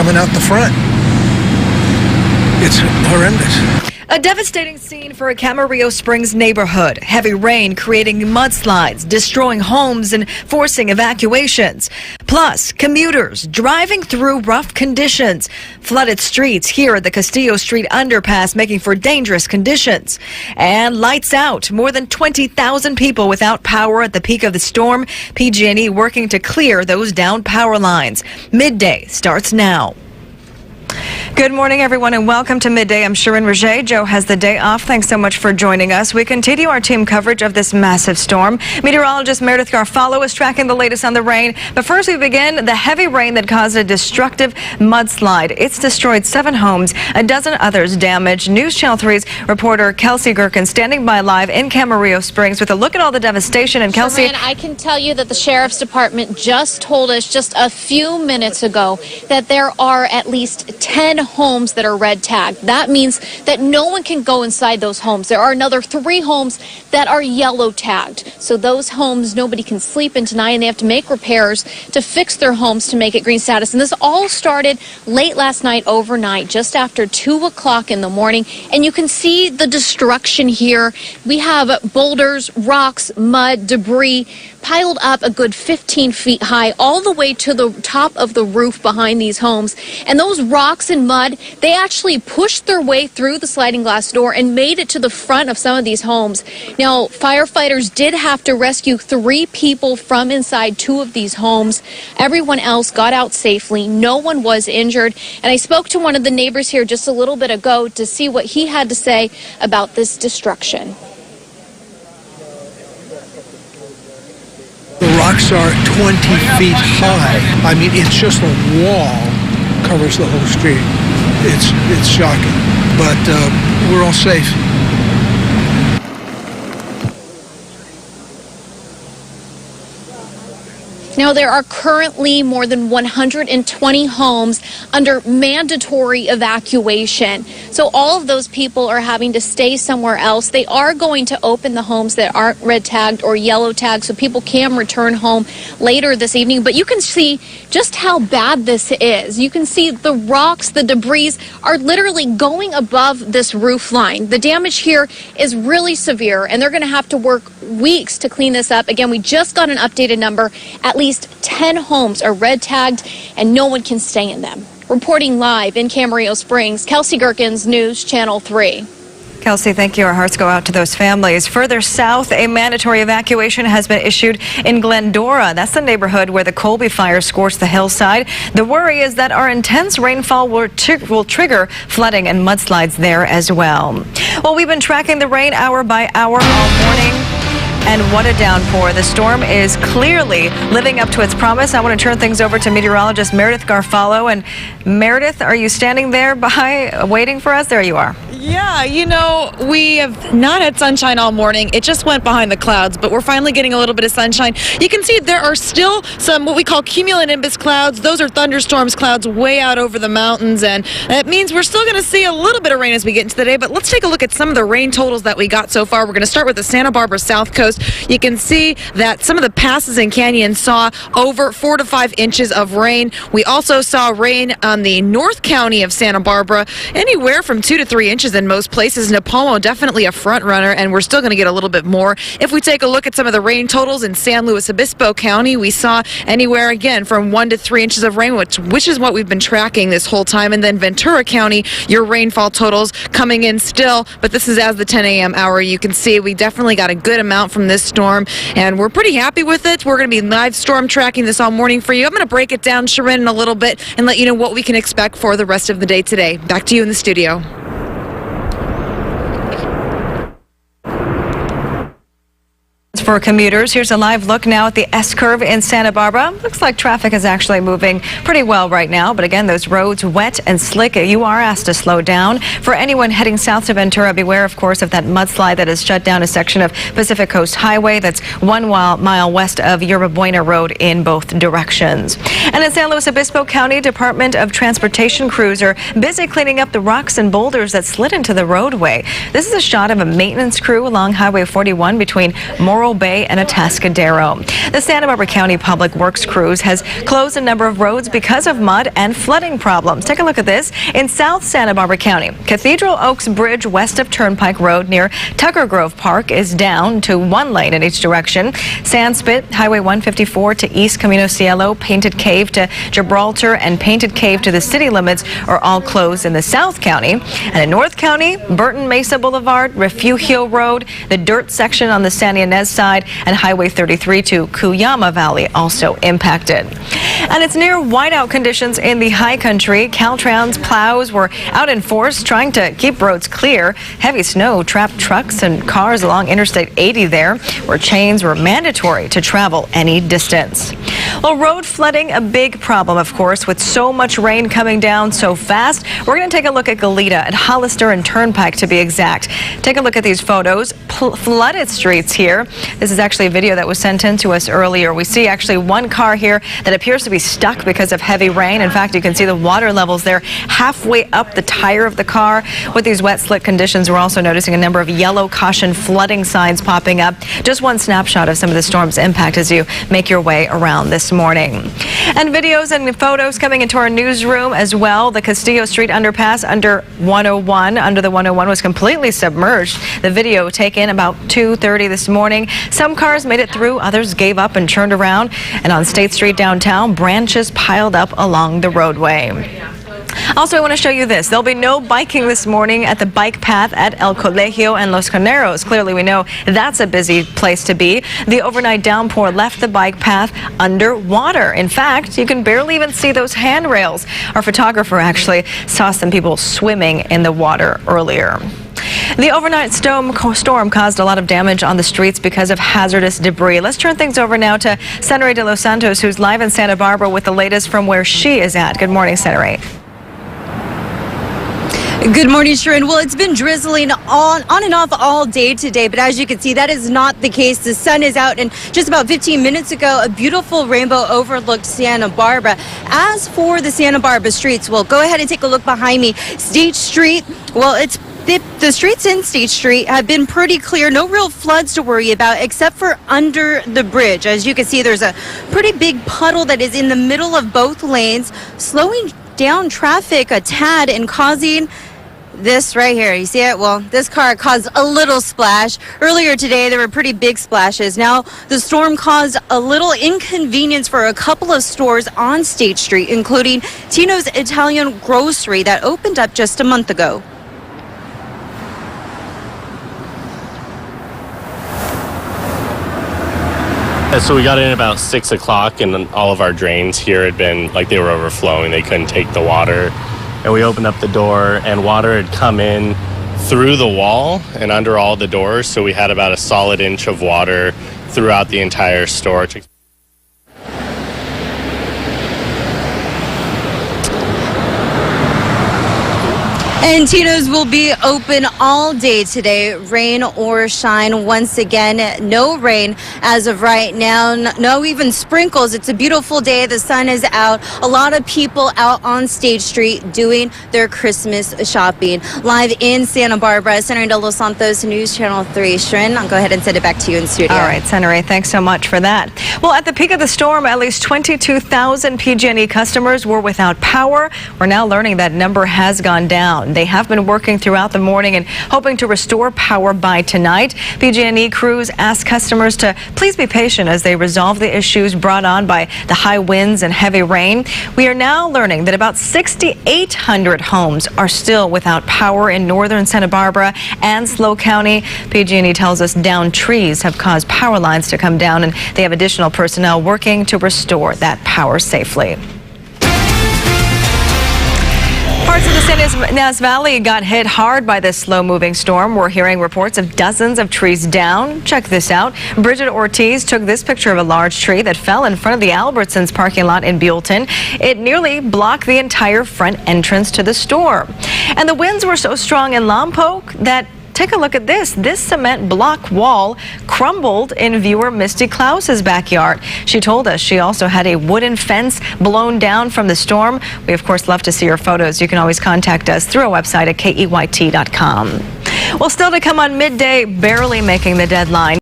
coming out the front. It's horrendous. A devastating scene for a Camarillo Springs neighborhood. Heavy rain creating mudslides, destroying homes and forcing evacuations. Plus, commuters driving through rough conditions. Flooded streets here at the Castillo Street underpass making for dangerous conditions. And lights out. More than 20,000 people without power at the peak of the storm. PG&E working to clear those down power lines. Midday starts now. Good morning, everyone, and welcome to Midday. I'm Sharon Roger. Joe has the day off. Thanks so much for joining us. We continue our team coverage of this massive storm. Meteorologist Meredith Garfalo is tracking the latest on the rain. But first, we begin the heavy rain that caused a destructive mudslide. It's destroyed 7 homes, a dozen others damaged. News Channel 3's reporter Kelsey Gherkin standing by live in Camarillo Springs with a look at all the devastation. And Kelsey, Sharon, I can tell you that the Sheriff's Department just told us just a few minutes ago that there are at least 10 homes that are red tagged. That means that no one can go inside those homes. There are another 3 homes that are yellow tagged. So those homes nobody can sleep in tonight, and they have to make repairs to fix their homes to make it green status. And this all started late last night, overnight, just after 2 o'clock in the morning. And you can see the destruction here. We have boulders, rocks, mud, debris piled up a good 15 feet high all the way to the top of the roof behind these homes. And those rocks and mud, they actually pushed their way through the sliding glass door and made it to the front of some of these homes. Now, firefighters did have to rescue 3 people from inside 2 of these homes. Everyone else got out safely. No one was injured. And I spoke to one of the neighbors here just a little bit ago to see what he had to say about this destruction. The rocks are 20 feet high. I mean, it's just a wall covers the whole street. It's shocking, but we're all safe. Now, there are currently more than 120 homes under mandatory evacuation. So all of those people are having to stay somewhere else. They are going to open the homes that aren't red tagged or yellow tagged so people can return home later this evening. But you can see just how bad this is. You can see the rocks, the debris are literally going above this roof line. The damage here is really severe, and they're going to have to work weeks to clean this up. Again, we just got an updated number. At least 10 homes are red tagged and no one can stay in them. Reporting live in Camarillo Springs, Kelsey Gherkin, News Channel 3. Kelsey, thank you. Our hearts go out to those families. Further south, a mandatory evacuation has been issued in Glendora. That's the neighborhood where the Colby fire scorched the hillside. The worry is that our intense rainfall will trigger flooding and mudslides there as well. Well, we've been tracking the rain hour by hour all morning. And what a downpour. The storm is clearly living up to its promise. I want to turn things over to meteorologist Meredith Garfalo. And Meredith, are you standing there by waiting for us? There you are. Yeah, you know, we have not had sunshine all morning. It just went behind the clouds, but we're finally getting a little bit of sunshine. You can see there are still some what we call cumulonimbus clouds. Those are thunderstorms clouds way out over the mountains, and that means we're still going to see a little bit of rain as we get into the day. But let's take a look at some of the rain totals that we got so far. We're going to start with the Santa Barbara South Coast. You can see that some of the passes and canyons saw over 4 to 5 inches of rain. We also saw rain on the North County of Santa Barbara, anywhere from 2 to 3 inches in most places. Napomo definitely a front runner, and we're still going to get a little bit more. If we take a look at some of the rain totals in San Luis Obispo County, we saw anywhere again from 1 to 3 inches of rain, which is what we've been tracking this whole time. And then Ventura County, your rainfall totals coming in still, but this is as the 10 a.m. hour. You can see we definitely got a good amount from this storm, and we're pretty happy with it. We're going to be live storm tracking this all morning for you. I'm going to break it down, Sharon, in a little bit and let you know what we can expect for the rest of the day today. Back to you in the studio. For commuters, here's a live look now at the S-curve in Santa Barbara. Looks like traffic is actually moving pretty well right now, but again, those roads wet and slick. You are asked to slow down. For anyone heading south to Ventura, beware, of course, of that mudslide that has shut down a section of Pacific Coast Highway. That's 1 mile west of Yerba Buena Road in both directions. And in San Luis Obispo County, Department of Transportation crews are busy cleaning up the rocks and boulders that slid into the roadway. This is a shot of a maintenance crew along Highway 41 between Morro Morro Bay and Atascadero. The Santa Barbara County Public Works crews has closed a number of roads because of mud and flooding problems. Take a look at this in South Santa Barbara County. Cathedral Oaks Bridge west of Turnpike Road near Tucker Grove Park is down to one lane in each direction. Sandspit, Highway 154 to East Camino Cielo, Painted Cave to Gibraltar, and Painted Cave to the city limits are all closed in the South County. And in North County, Burton Mesa Boulevard, Refugio Road, the dirt section on the San Ynez side, and Highway 33 to Cuyama Valley also impacted. And it's near whiteout conditions in the high country. Caltrans plows were out in force trying to keep roads clear. Heavy snow trapped trucks and cars along Interstate 80 there, where chains were mandatory to travel any distance. Well, road flooding, a big problem, of course, with so much rain coming down so fast. We're going to take a look at Goleta, at Hollister and Turnpike to be exact. Take a look at these photos. Flooded streets here. This is actually a video that was sent in to us earlier. We see actually one car here that appears to be stuck because of heavy rain. In fact, you can see the water levels there halfway up the tire of the car. With these wet, slick conditions, we're also noticing a number of yellow caution flooding signs popping up. Just one snapshot of some of the storm's impact as you make your way around this morning. And videos and photos coming into our newsroom as well. The Castillo Street underpass under the 101 was completely submerged. The video taken about 2:30 this morning. Some cars made it through, others gave up and turned around. And on State Street downtown, branches piled up along the roadway. Also, I want to show you this. There'll be no biking this morning at the bike path at El Colegio and Los Carneros. Clearly, we know that's a busy place to be. The overnight downpour left the bike path underwater. In fact, you can barely even see those handrails. Our photographer actually saw some people swimming in the water earlier. The overnight storm caused a lot of damage on the streets because of hazardous debris. Let's turn things over now to Senere de Los Santos, who's live in Santa Barbara with the latest from where she is at. Good morning, Senere. Good morning, Sharon. Well, it's been drizzling on and off all day today, but as you can see, that is not the case. The sun is out, and just about 15 minutes ago, a beautiful rainbow overlooked Santa Barbara. As for the Santa Barbara streets, well, go ahead and take a look behind me. State Street, well, the streets in State Street have been pretty clear. No real floods to worry about except for under the bridge. As you can see, there's a pretty big puddle that is in the middle of both lanes, slowing down traffic a tad and causing this right here. You see it? Well, this car caused a little splash. Earlier today, there were pretty big splashes. Now, the storm caused a little inconvenience for a couple of stores on State Street, including Tino's Italian Grocery that opened up just a month ago. So we got in about 6 o'clock, and all of our drains here had been like they were overflowing. They couldn't take the water. And we opened up the door, and water had come in through the wall and under all the doors. So we had about a solid inch of water throughout the entire store. And Tino's will be open all day today, rain or shine. Once again, no rain as of right now. No even sprinkles. It's a beautiful day. The sun is out. A lot of people out on State Street doing their Christmas shopping. Live in Santa Barbara, Senere de Los Santos, News Channel 3. Sharon, I'll go ahead and send it back to you in studio. All right, Senere, thanks so much for that. Well, at the peak of the storm, at least 22,000 PG&E customers were without power. We're now learning that number has gone down. They have been working throughout the morning and hoping to restore power by tonight. PG&E crews ask customers to please be patient as they resolve the issues brought on by the high winds and heavy rain. We are now learning that about 6,800 homes are still without power in northern Santa Barbara and SLO County. PG&E tells us downed trees have caused power lines to come down, and they have additional personnel working to restore that power safely. Parts of the San Ynez Valley got hit hard by this slow-moving storm. We're hearing reports of dozens of trees down. Check this out. Bridget Ortiz took this picture of a large tree that fell in front of the Albertsons parking lot in BUELLTON. It nearly blocked the entire front entrance to the store. And the winds were so strong in Lompoc that take a look at this. This cement block wall crumbled in viewer Misty Klaus's backyard. She told us she also had a wooden fence blown down from the storm. We, of course, love to see your photos. You can always contact us through our website at KEYT.com. Well, still to come on midday, barely making the deadline.